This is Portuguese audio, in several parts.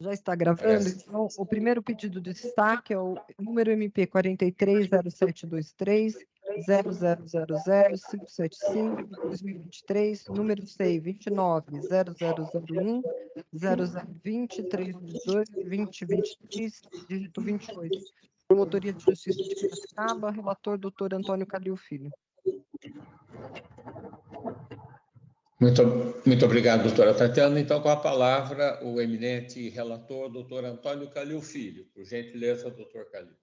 Já está gravando? Então, o primeiro pedido de destaque é o número MP 430723, 0000-575-2023, número SEI 290001, 0020-322-2023, dígito 28. Promotoria de Justiça de Piracicaba, relator doutor Antônio Calil Filho. Muito obrigado, doutora Tatiana. Então, com a palavra, o eminente relator, doutor Antônio Calil Filho. Por gentileza, doutor Calil.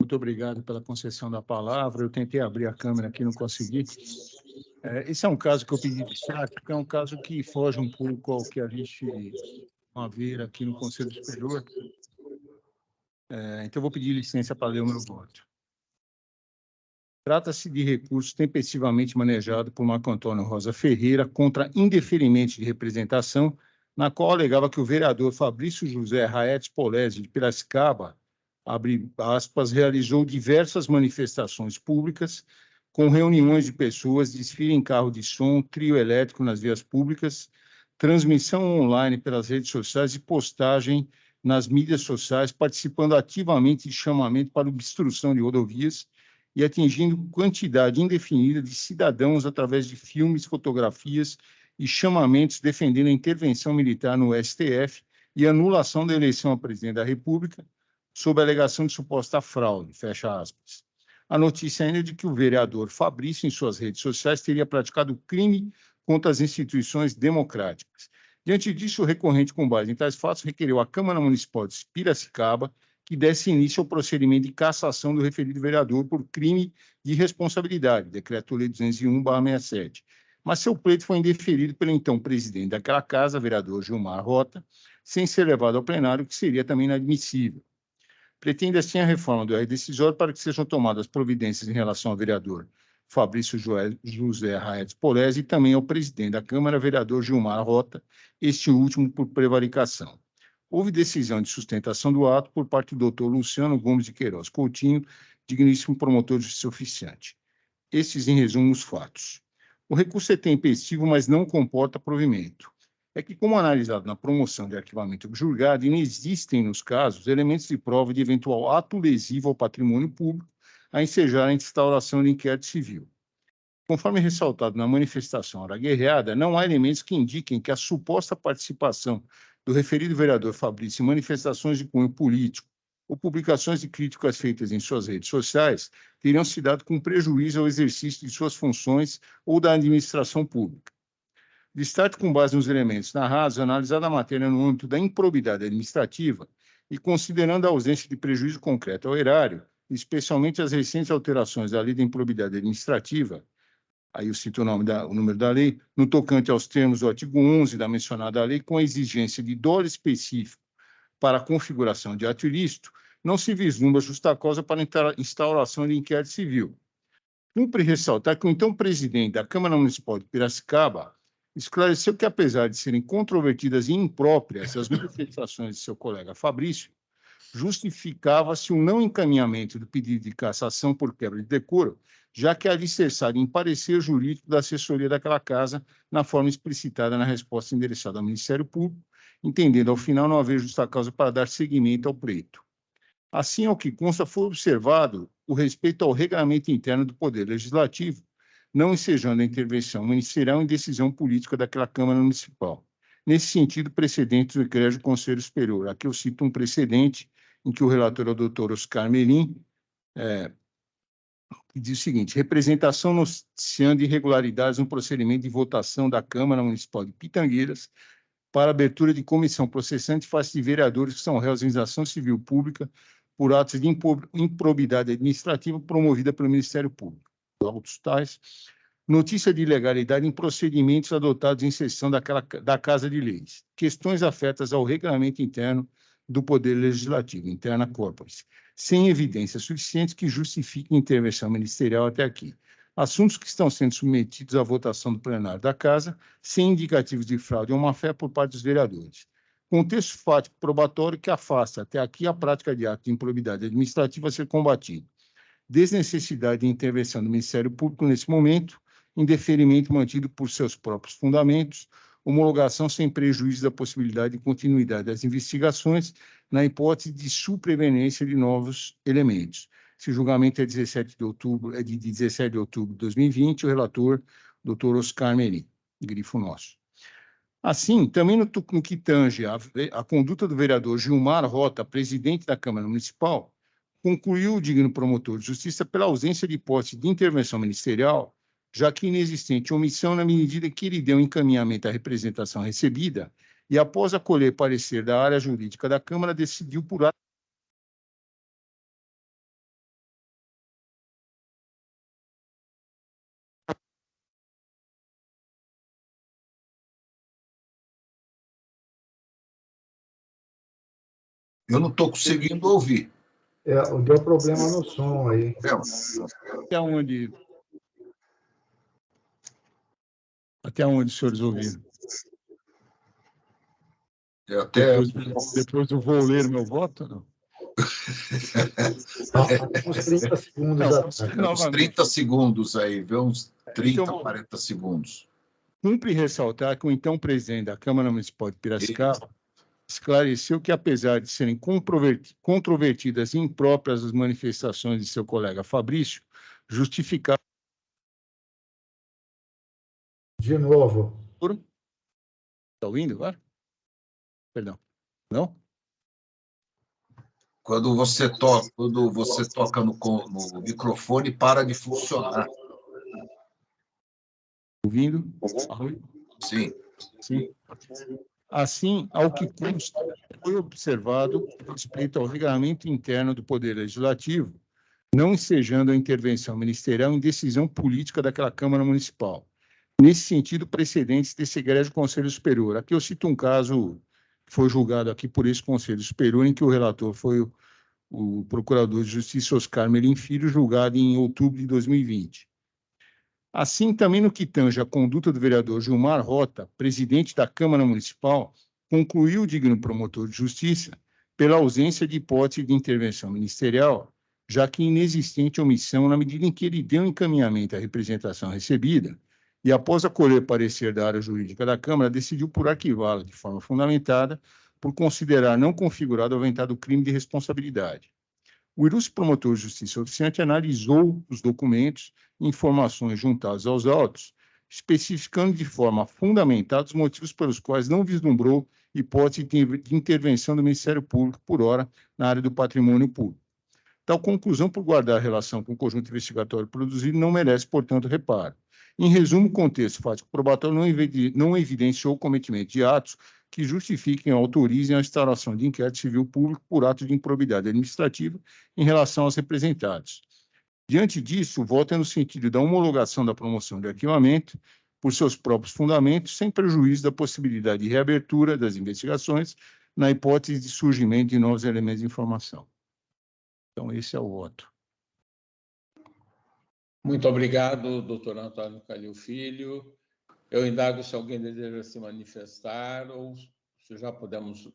Muito obrigado pela concessão da palavra. Eu tentei abrir a câmera aqui, não consegui. Esse é um caso que eu pedi destaque, porque é um caso que foge um pouco ao que a gente vai ver aqui no Conselho Superior. Então, eu vou pedir licença para ler o meu voto. Trata-se de recurso tempestivamente manejado por Marco Antônio Rosa Ferreira contra indeferimento de representação, na qual alegava que o vereador Fabrício José Raetes Polese, de Piracicaba, abre aspas, realizou diversas manifestações públicas com reuniões de pessoas, desfile em carro de som, trio elétrico nas vias públicas, transmissão online pelas redes sociais e postagem nas mídias sociais, participando ativamente de chamamento para obstrução de rodovias e atingindo quantidade indefinida de cidadãos através de filmes, fotografias e chamamentos defendendo a intervenção militar no STF e anulação da eleição a presidente da República, sob a alegação de suposta fraude, fecha aspas. A notícia ainda é de que o vereador Fabrício, em suas redes sociais, teria praticado crime contra as instituições democráticas. Diante disso, o recorrente, com base em tais fatos, requereu à Câmara Municipal de Piracicaba que desse início ao procedimento de cassação do referido vereador por crime de responsabilidade, Decreto-Lei 201/67. Mas seu pleito foi indeferido pelo então presidente daquela casa, vereador Gilmar Rota, sem ser levado ao plenário, que seria também inadmissível. Pretende assim a reforma do decisório para que sejam tomadas providências em relação ao vereador Fabrício José Raetes Polese e também ao presidente da Câmara, vereador Gilmar Rota, este último por prevaricação. Houve decisão de sustentação do ato por parte do doutor Luciano Gomes de Queiroz Coutinho, digníssimo promotor de justiça oficiante. Estes, em resumo, os fatos. O recurso é tempestivo, mas não comporta provimento. É que, como analisado na promoção de arquivamento julgado, inexistem, nos casos, elementos de prova de eventual ato lesivo ao patrimônio público a ensejar a instauração de inquérito civil. Conforme ressaltado na manifestação hora guerreada, não há elementos que indiquem que a suposta participação do referido vereador Fabrício em manifestações de cunho político ou publicações de críticas feitas em suas redes sociais teriam se dado com prejuízo ao exercício de suas funções ou da administração pública. Destaque com base nos elementos narrados, analisada a matéria no âmbito da improbidade administrativa e considerando a ausência de prejuízo concreto ao erário, especialmente as recentes alterações da Lei da Improbidade Administrativa, aí eu cito o número da lei, no tocante aos termos do artigo 11 da mencionada lei, com a exigência de dolo específico para a configuração de ato ilícito, não se vislumbra justa causa para a instauração de inquérito civil. Cumpre ressaltar que o então presidente da Câmara Municipal de Piracicaba esclareceu que, apesar de serem controvertidas e impróprias as manifestações de seu colega Fabrício, justificava-se o não encaminhamento do pedido de cassação por quebra de decoro, já que é alicerçado em parecer jurídico da assessoria daquela casa, na forma explicitada na resposta endereçada ao Ministério Público, entendendo, ao final, não haver justa causa para dar seguimento ao pleito. Assim, ao que consta, foi observado o respeito ao regulamento interno do Poder Legislativo, não ensejando a intervenção ministerial em decisão política daquela Câmara Municipal. Nesse sentido, precedentes do Egregiado Conselho Superior. Aqui eu cito um precedente em que o relator é o doutor Oscar Merim, que diz o seguinte: representação noticiando irregularidades no procedimento de votação da Câmara Municipal de Pitangueiras para abertura de comissão processante face de vereadores que são réus em ação civil pública por atos de improbidade administrativa promovida pelo Ministério Público. Autos tais, notícia de ilegalidade em procedimentos adotados em sessão da Casa de Leis, questões afetas ao regulamento interno do Poder Legislativo, interna corporis, sem evidências suficientes que justifiquem intervenção ministerial até aqui. Assuntos que estão sendo submetidos à votação do plenário da Casa, sem indicativos de fraude ou má-fé por parte dos vereadores. Contexto fático probatório que afasta até aqui a prática de ato de improbidade administrativa a ser combatido. Desnecessidade de intervenção do Ministério Público nesse momento, indeferimento mantido por seus próprios fundamentos, homologação sem prejuízo da possibilidade de continuidade das investigações na hipótese de superveniência de novos elementos. Esse julgamento é de 17 de outubro de 2020, o relator, doutor Oscar Merim, grifo nosso. Assim, também no que tange a conduta do vereador Gilmar Rota, presidente da Câmara Municipal, concluiu o digno promotor de justiça pela ausência de hipótese de intervenção ministerial, já que inexistente omissão na medida que ele deu encaminhamento à representação recebida e, após acolher parecer da área jurídica da Câmara, decidiu por Eu não estou conseguindo ouvir. Deu problema no som aí. Até onde os senhores ouviram? Depois eu vou ler meu voto, não? Uns 30 segundos atrás. Uns 30 segundos aí, viu? Uns 30, 40 segundos. Cumpre ressaltar que o então presidente da Câmara Municipal de Piracicaba esclareceu que, apesar de serem controvertidas e impróprias as manifestações de seu colega Fabrício, justificaram... De novo. Está ouvindo agora? Perdão. Não? Quando você toca no microfone, para de funcionar. Ouvindo? Sim. Sim. Assim, ao que consta, foi observado respeito ao regulamento interno do Poder Legislativo, não ensejando a intervenção ministerial em decisão política daquela Câmara Municipal. Nesse sentido, precedentes desse egrégio Conselho Superior. Aqui eu cito um caso que foi julgado aqui por esse Conselho Superior, em que o relator foi o Procurador de Justiça Oscar Merim Filho, julgado em outubro de 2020. Assim, também no que tange a conduta do vereador Gilmar Rota, presidente da Câmara Municipal, concluiu o digno promotor de justiça pela ausência de hipótese de intervenção ministerial, já que inexistente omissão na medida em que ele deu encaminhamento à representação recebida e, após acolher parecer da área jurídica da Câmara, decidiu por arquivá-la de forma fundamentada por considerar não configurado o aventado crime de responsabilidade. O ilustre promotor de justiça oficiante analisou os documentos e informações juntadas aos autos, especificando de forma fundamentada os motivos pelos quais não vislumbrou hipótese de intervenção do Ministério Público, por hora, na área do patrimônio público. Tal conclusão, por guardar relação com o conjunto investigatório produzido, não merece, portanto, reparo. Em resumo, o contexto fático probatório não evidenciou o cometimento de atos que justifiquem ou autorizem a instauração de inquérito civil público por ato de improbidade administrativa em relação aos representados. Diante disso, o voto é no sentido da homologação da promoção de arquivamento por seus próprios fundamentos, sem prejuízo da possibilidade de reabertura das investigações na hipótese de surgimento de novos elementos de informação. Então, esse é o voto. Muito obrigado, doutor Antônio Calil Filho. Eu indago se alguém deseja se manifestar ou se já podemos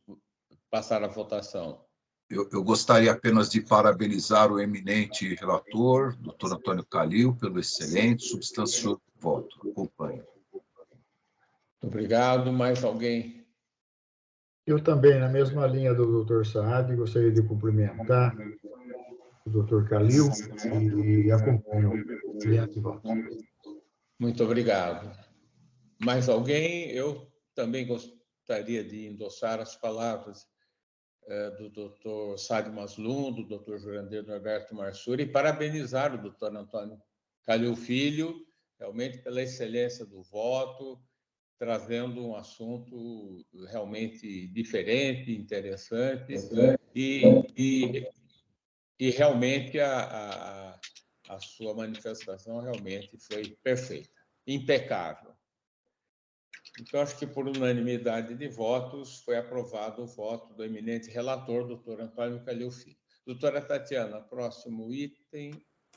passar à votação. Eu gostaria apenas de parabenizar o eminente relator, doutor Antônio Calil, pelo excelente, substancioso voto. Acompanho. Muito obrigado. Mais alguém? Eu também, na mesma linha do doutor Saad, gostaria de cumprimentar o doutor Calil e acompanho o brilhante voto. Muito obrigado. Mais alguém? Eu também gostaria de endossar as palavras do doutor Sádio Maslum, do doutor Jurandir Norberto Marsuri, e parabenizar o doutor Antônio Calil Filho, realmente pela excelência do voto, trazendo um assunto realmente diferente, interessante, e realmente a sua manifestação realmente foi perfeita, impecável. Então, acho que por unanimidade de votos foi aprovado o voto do eminente relator, doutor Antônio Calil Filho. Doutora Tatiana, próximo item.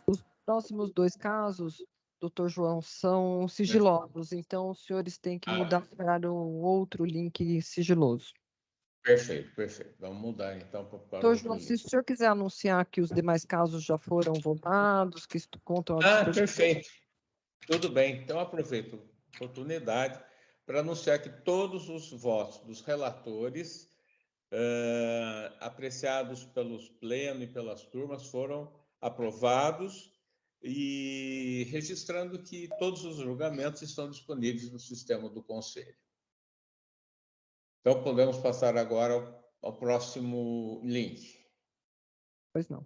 Os próximos dois casos, doutor João, são sigilosos, então os senhores têm que mudar para o outro link sigiloso. Perfeito, perfeito. Vamos mudar, então, para o Doutor João, se o senhor quiser anunciar que os demais casos já foram votados, que contam... perfeito. Tudo bem. Então, aproveito a oportunidade para anunciar que todos os votos dos relatores, apreciados pelos plenos e pelas turmas, foram aprovados, e registrando que todos os julgamentos estão disponíveis no sistema do Conselho. Então, podemos passar agora ao próximo link. Pois não.